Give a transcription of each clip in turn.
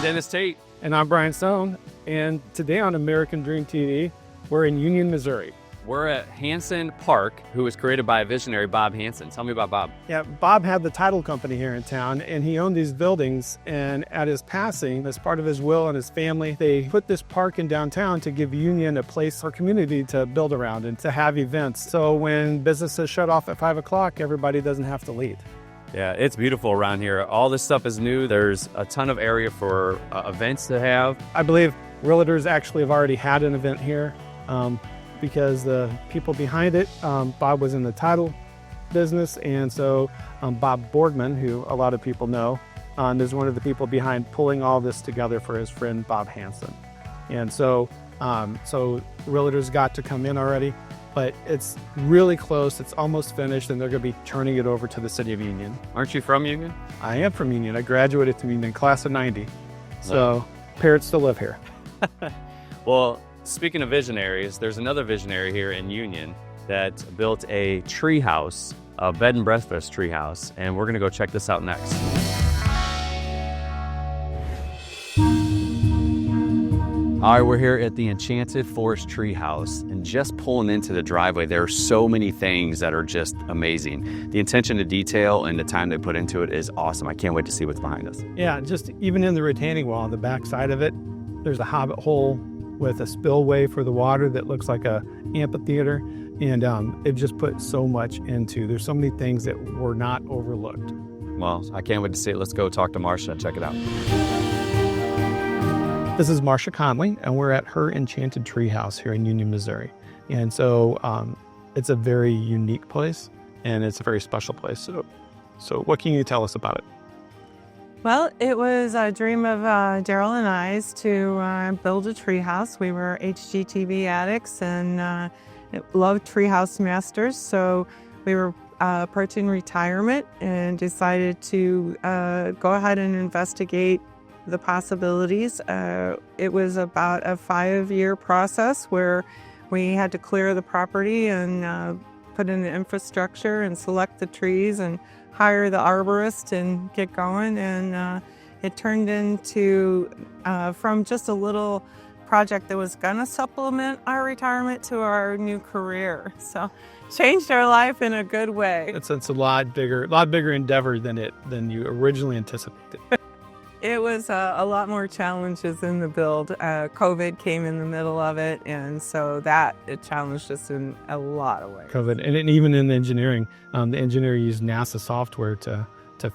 Dennis Tate. And I'm Brian Stone. And today on American Dream TV, we're in Union, Missouri. We're at Hanson Park, who was created by a visionary, Bob Hanson. Tell me about Bob. Yeah, Bob had the title company here in town, and he owned these buildings. And at his passing, as part of his will and his family, they put this park in downtown to give Union a place for community to build around and to have events. So when businesses shut off at 5 o'clock, everybody doesn't have to leave. Yeah, it's beautiful around here. All this stuff is new. There's a ton of area for events to have. I believe realtors actually have already had an event here. Because the people behind it, Bob was in the title business, and so Bob Boardman, who a lot of people know, is one of the people behind pulling all this together for his friend Bob Hanson. And so realtors got to come in already, but it's really close. It's almost finished, and they're going to be turning it over to the city of Union. Aren't you from Union? I am from Union. I graduated from Union, class of 90. So parents still live here. Well, speaking of visionaries, there's another visionary here in Union that built a tree house, a bed and breakfast tree house, and we're gonna go check this out next. All right, we're here at the Enchanted Forest Treehouse, and just pulling into the driveway, there are so many things that are just amazing. The attention to detail and the time they put into it is awesome. I can't wait to see what's behind us. Yeah, just even in the retaining wall on the back side of it, there's a hobbit hole with a spillway for the water that looks like a amphitheater, and it just put so much into. There's so many things that were not overlooked. Well, I can't wait to see it. Let's go talk to Marcia and check it out. This is Marcia Conley, and we're at her Enchanted Treehouse here in Union, Missouri. And so it's a very unique place, and it's a very special place. So what can you tell us about it? Well, it was a dream of Daryl and I's to build a treehouse. We were HGTV addicts and loved treehouse masters, so we were approaching retirement and decided to go ahead and investigate the possibilities. It was about a 5-year process where we had to clear the property and put in the infrastructure and select the trees and hire the arborist and get going, and it turned into from just a little project that was gonna supplement our retirement to our new career. So changed our life in a good way. It's a lot bigger endeavor than you originally anticipated. It was a lot more challenges in the build. COVID came in the middle of it, and so it challenged us in a lot of ways. COVID, and even in engineering, the engineer used NASA software to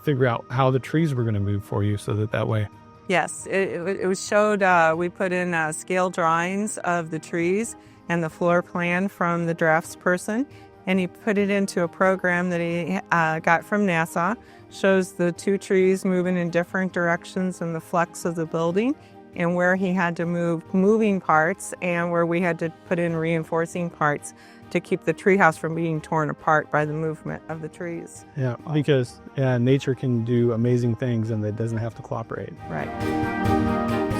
figure out how the trees were going to move for you, so that way. Yes, it was showed. We put in scale drawings of the trees and the floor plan from the draftsperson, and he put it into a program that he got from NASA. Shows the two trees moving in different directions in the flex of the building, and where he had to move moving parts and where we had to put in reinforcing parts to keep the treehouse from being torn apart by the movement of the trees. Yeah, because nature can do amazing things and it doesn't have to cooperate. Right.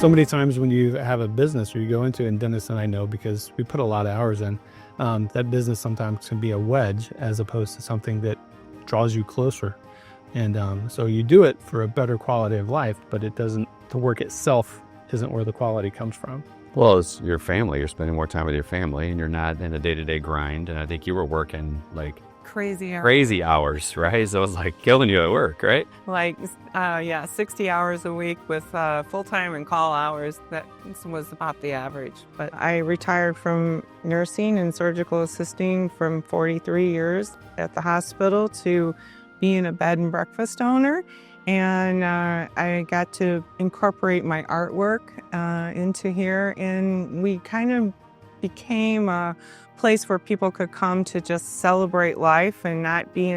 So many times when you have a business or you go into it, and Dennis and I know because we put a lot of hours in, that business sometimes can be a wedge as opposed to something that draws you closer. And so you do it for a better quality of life, but the work itself isn't where the quality comes from. Well, it's your family. You're spending more time with your family, and you're not in a day-to-day grind. And I think you were working like crazy hours, right? So it was like killing you at work, right? 60 hours a week with full-time and call hours. That was about the average. But I retired from nursing and surgical assisting from 43 years at the hospital to being a bed and breakfast owner, and I got to incorporate my artwork into here, and we kind of became a place where people could come to just celebrate life and not be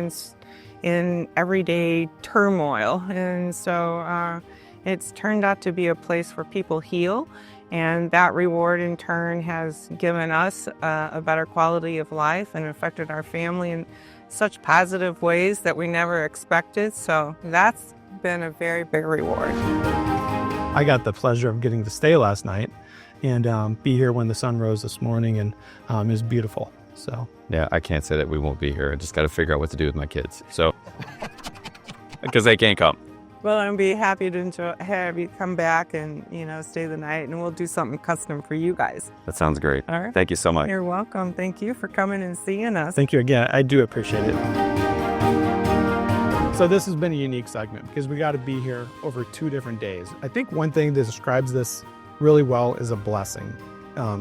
in everyday turmoil. And so it's turned out to be a place where people heal, and that reward in turn has given us a better quality of life and affected our family in such positive ways that we never expected. So that's been a very big reward. I got the pleasure of getting to stay last night and be here when the sun rose this morning, and it was beautiful. So yeah, I can't say that we won't be here. I just got to figure out what to do with my kids. So because they can't come. Well, I'd be happy to have you come back and, stay the night, and we'll do something custom for you guys. That sounds great. All right. Thank you so much. You're welcome. Thank you for coming and seeing us. Thank you again. I do appreciate it. So this has been a unique segment because we got to be here over 2 different days. I think one thing that describes this really well is a blessing.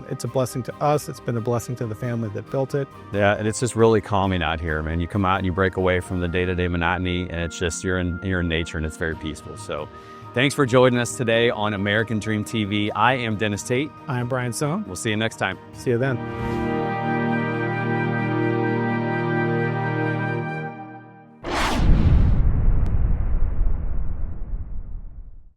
It's a blessing to us. It's been a blessing to the family that built it. Yeah, and it's just really calming out here, man. You come out and you break away from the day-to-day monotony, and it's just you're in nature, and it's very peaceful. So thanks for joining us today on American Dream TV. I am Dennis Tate. I am Brian Sohn. We'll see you next time. See you then.